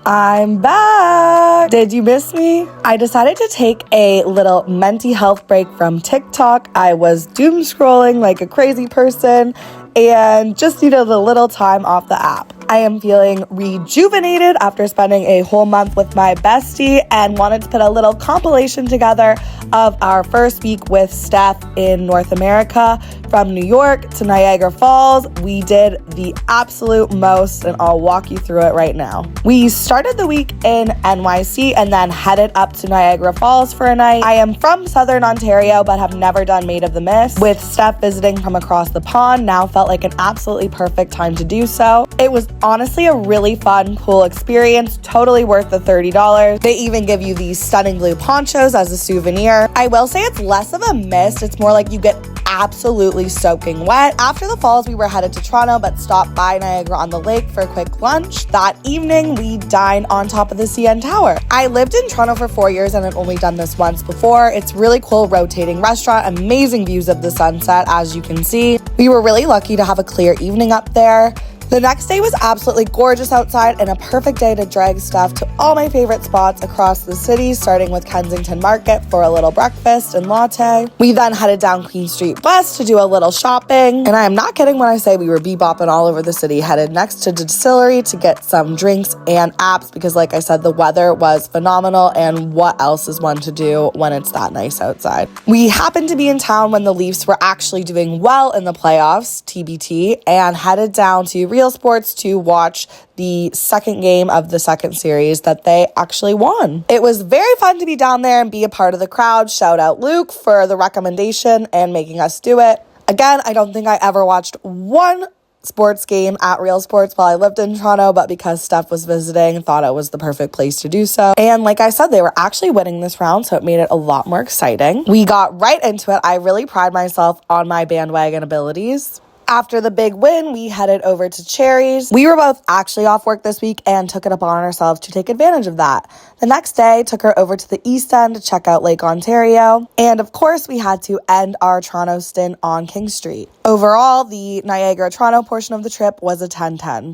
I'm back! Did you miss me? I decided to take a little mental health break from TikTok. I was doom scrolling like a crazy person and just needed a little time off the app. I am feeling rejuvenated after spending a whole month with my bestie and wanted to put a little compilation together of our first week with Steph in North America. From New York to Niagara Falls, we did the absolute most, and I'll walk you through it right now. We started the week in NYC and then headed up to Niagara Falls for a night. I am from Southern Ontario, but have never done Maid of the Mist. With Steph visiting from across the pond, now felt like an absolutely perfect time to do so. It was honestly a really fun, cool experience, totally worth the $30. They even give you these stunning blue ponchos as a souvenir. I will say it's less of a mist, it's more like you get absolutely soaking wet. After the falls, we were headed to Toronto, but stopped by Niagara-on-the-Lake for a quick lunch. That evening, we dined on top of the CN Tower. I lived in Toronto for 4 years and had only done this once before. It's really cool rotating restaurant, amazing views of the sunset, as you can see. We were really lucky to have a clear evening up there. The next day was absolutely gorgeous outside and a perfect day to drag Steph to all my favorite spots across the city, starting with Kensington Market for a little breakfast and latte. We then headed down Queen Street West to do a little shopping. And I am not kidding when I say we were bebopping all over the city, headed next to the distillery to get some drinks and apps because, like I said, the weather was phenomenal, and what else is one to do when it's that nice outside? We happened to be in town when the Leafs were actually doing well in the playoffs, TBT, and headed down to Real Sports to watch the second game of the second series that they actually won. It was very fun to be down there and be a part of the crowd. Shout out Luke for the recommendation and making us do it. Again, I don't think I ever watched one sports game at Real Sports while I lived in Toronto, but because Steph was visiting, thought it was the perfect place to do so. And like I said, they were actually winning this round, so it made it a lot more exciting. We got right into it. I really pride myself on my bandwagon abilities. After the big win, we headed over to Cherries. We were both actually off work this week and took it upon ourselves to take advantage of that. The next day, took her over to the East End to check out Lake Ontario. And of course, we had to end our Toronto stint on King Street. Overall, the Niagara-Toronto portion of the trip was a 10-10.